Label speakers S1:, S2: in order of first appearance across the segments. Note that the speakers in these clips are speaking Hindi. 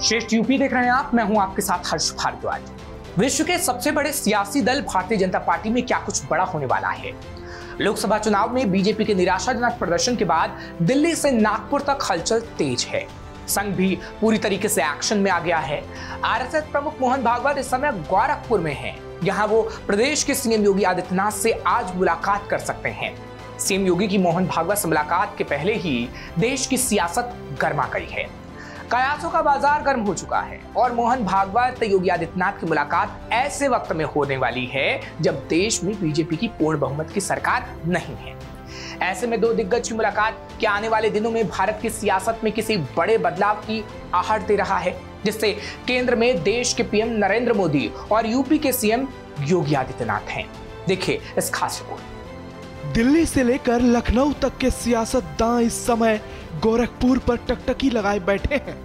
S1: श्रेष्ठ यूपी देख रहे हैं आप, मैं हूं आपके साथ हर्ष भारद्वाज। विश्व के सबसे बड़े सियासी दल भारतीय जनता पार्टी में क्या कुछ बड़ा होने वाला है। लोकसभा चुनाव में बीजेपी के निराशाजनक प्रदर्शन के बाद दिल्ली से नागपुर तक हलचल तेज है। संघ भी पूरी तरीके से एक्शन में आ गया है। आरएसएस प्रमुख मोहन भागवत इस समय गोरखपुर में हैं। यहां वो प्रदेश के सीएम योगी आदित्यनाथ से आज मुलाकात कर सकते हैं। सीएम योगी की मोहन भागवत से मुलाकात के पहले ही देश की सियासत गर्मा गई है। कयासों का बाजार गर्म हो चुका है और मोहन भागवत योगी आदित्यनाथ की मुलाकात ऐसे वक्त में होने वाली है जब देश में बीजेपी की पूर्ण बहुमत की सरकार नहीं है। ऐसे में दो दिग्गज की मुलाकात क्या आने वाले दिनों में भारत की सियासत में किसी बड़े बदलाव की आहट दे रहा है, जिससे केंद्र में देश के पीएम नरेंद्र मोदी और यूपी के सीएम योगी आदित्यनाथ हैं। देखिए इस खास रिपोर्ट।
S2: दिल्ली से लेकर लखनऊ तक के सियासतदान इस समय गोरखपुर पर टकटकी लगाए बैठे हैं,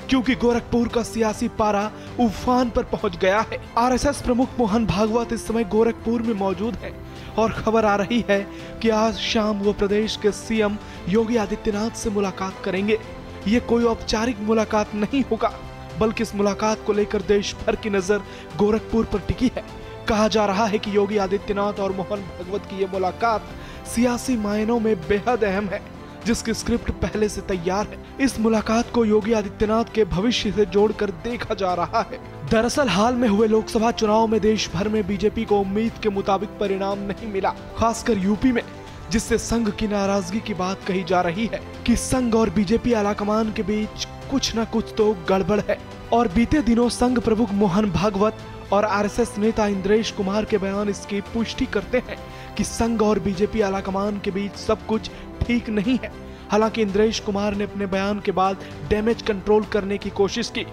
S2: क्योंकि गोरखपुर का सियासी पारा उफान पर पहुंच गया है। आरएसएस प्रमुख मोहन भागवत इस समय गोरखपुर में मौजूद हैं और खबर आ रही है कि आज शाम वो प्रदेश के सीएम योगी आदित्यनाथ से मुलाकात करेंगे। ये कोई औपचारिक मुलाकात नहीं होगा, बल्कि इस मुलाकात को लेकर देश भर की नजर गोरखपुर पर टिकी है। कहा जा रहा है कि योगी आदित्यनाथ और मोहन भागवत की ये मुलाकात सियासी मायनों में बेहद अहम है, जिसकी स्क्रिप्ट पहले से तैयार है। इस मुलाकात को योगी आदित्यनाथ के भविष्य से जोड़कर देखा जा रहा है। दरअसल हाल में हुए लोकसभा चुनाव में देश भर में बीजेपी को उम्मीद के मुताबिक परिणाम नहीं मिला, खासकर यूपी में, जिससे संघ की नाराजगी की बात कही जा रही है कि संघ और बीजेपी आलाकमान के बीच कुछ न कुछ तो गड़बड़ है। और बीते दिनों संघ प्रमुख मोहन भागवत और आरएसएस नेता इंद्रेश कुमार के बयान इसकी पुष्टि करते हैं कि संघ और बीजेपी आलाकमान के बीच सब कुछ ठीक नहीं है। हालांकि इंद्रेश कुमार ने अपने बयान के बाद डैमेज कंट्रोल करने की कोशिश की,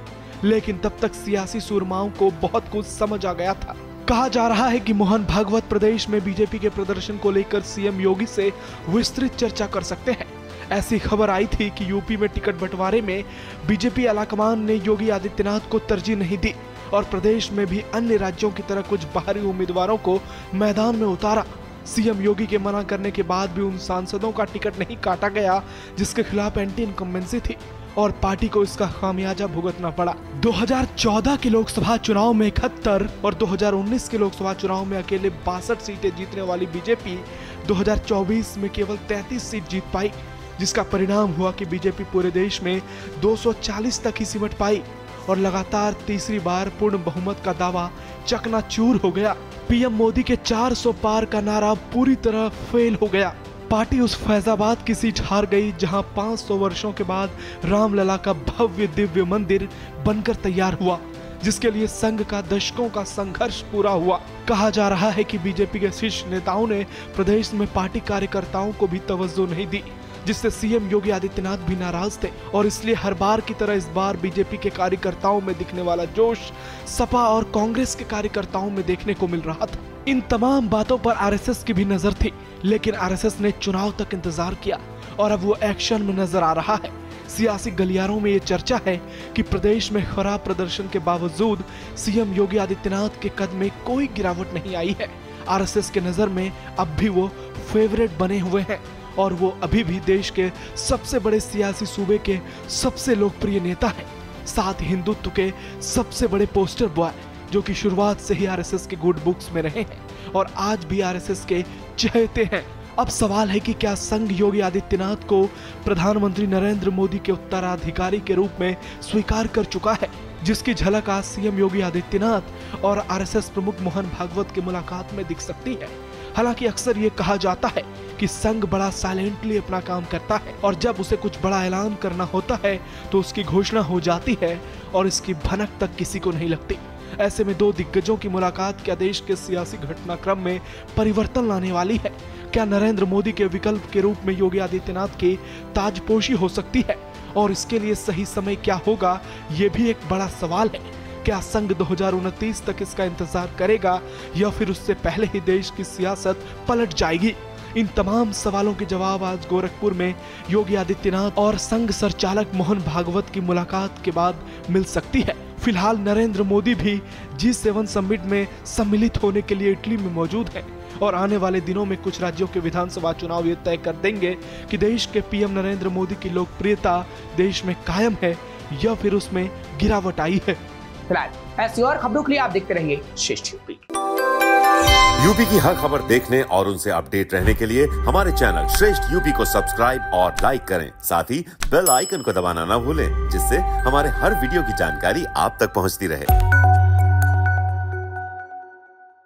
S2: लेकिन तब तक सियासी सुरमाओं को बहुत कुछ समझ आ गया था। कहा जा रहा है कि मोहन भागवत प्रदेश में बीजेपी के प्रदर्शन को लेकर सीएम योगी से विस्तृत चर्चा कर सकते हैं। ऐसी खबर आई थी कि यूपी में टिकट बंटवारे में बीजेपी आलाकमान ने योगी आदित्यनाथ को तरजीह नहीं दी और प्रदेश में भी अन्य राज्यों की तरह कुछ बाहरी उम्मीदवारों को मैदान में उतारा। सीएम योगी के मना करने के बाद भी उन सांसदों का टिकट नहीं काटा गया जिसके खिलाफ एंटी इनकम्बेंसी थी और पार्टी को इसका खामियाजा भुगतना पड़ा। 2014 के लोकसभा चुनाव में 71 और 2019 के लोकसभा चुनाव में अकेले 62 सीटें जीतने वाली बीजेपी 2024 में केवल 33 सीट जीत पाई, जिसका परिणाम हुआ कि बीजेपी पूरे देश में 240 तक ही सिमट पाई और लगातार तीसरी बार पूर्ण बहुमत का दावा चकनाचूर हो गया। पीएम मोदी के 400 पार का नारा पूरी तरह फेल हो गया। पार्टी उस फैजाबाद की सीट हार गई जहां 500 वर्षों के बाद रामलला का भव्य दिव्य मंदिर बनकर तैयार हुआ, जिसके लिए संघ का दशकों का संघर्ष पूरा हुआ। कहा जा रहा है कि बीजेपी के शीर्ष नेताओं ने प्रदेश में पार्टी कार्यकर्ताओं को भी तवज्जो नहीं दी, जिससे सीएम योगी आदित्यनाथ भी नाराज थे और इसलिए हर बार की तरह इस बार बीजेपी के कार्यकर्ताओं में दिखने वाला जोश सपा और कांग्रेस के कार्यकर्ताओं में देखने को मिल रहा था। इन तमाम बातों पर आरएसएस की भी नजर थी, लेकिन आरएसएस ने चुनाव तक इंतजार किया और अब वो एक्शन में नजर आ रहा है। सियासी गलियारों में ये चर्चा है कि प्रदेश में खराब प्रदर्शन के बावजूद सीएम योगी आदित्यनाथ के कद में कोई गिरावट नहीं आई है। आरएसएस के नजर में अब भी वो फेवरेट बने हुए हैं और वो अभी भी देश के सबसे बड़े सियासी सूबे के सबसे लोकप्रिय नेता हैं, साथ ही हिंदुत्व के सबसे बड़े पोस्टर बॉय, जो कि शुरुआत से ही आरएसएस के गुड बुक्स में रहे हैं और आज भी आरएसएस के चहेते हैं। अब सवाल है कि क्या संघ योगी आदित्यनाथ को प्रधानमंत्री नरेंद्र मोदी के उत्तराधिकारी के रूप में स्वीकार कर चुका है, जिसकी झलक आज सीएम योगी आदित्यनाथ और आरएसएस प्रमुख मोहन भागवत की मुलाकात में दिख सकती है। हालांकि अक्सर ये कहा जाता है कि संघ बड़ा साइलेंटली अपना काम करता है और जब उसे कुछ बड़ा ऐलान करना होता है तो उसकी घोषणा हो जाती है और इसकी भनक तक किसी को नहीं लगती। ऐसे में दो दिग्गजों की मुलाकात क्या देश के सियासी घटनाक्रम में परिवर्तन लाने वाली है? क्या नरेंद्र मोदी के विकल्प के रूप में योगी आदित्यनाथ की ताजपोशी हो सकती है? और इसके लिए सही समय क्या होगा, ये भी एक बड़ा सवाल है। क्या संघ 2029 तक इसका इंतजार करेगा या फिर उससे पहले ही देश की सियासत पलट जाएगी? इन तमाम सवालों के जवाब आज गोरखपुर में योगी आदित्यनाथ और संघ संचालक मोहन भागवत की मुलाकात के बाद मिल सकती है। फिलहाल नरेंद्र मोदी भी G7 समिट में सम्मिलित होने के लिए इटली में मौजूद हैं और आने वाले दिनों में कुछ राज्यों के विधानसभा चुनाव ये तय कर देंगे कि देश के पीएम नरेंद्र मोदी की लोकप्रियता देश में कायम है या फिर उसमें गिरावट आई है।
S1: फिलहाल ऐसी और खबरों के लिए आप देखते रहिए श्रेष्ठ यूपी।
S3: यूपी की हर खबर देखने और उनसे अपडेट रहने के लिए हमारे चैनल श्रेष्ठ यूपी को सब्सक्राइब और लाइक करें। साथ ही बेल आइकन को दबाना ना भूलें, जिससे हमारे हर वीडियो की जानकारी आप तक पहुंचती रहे।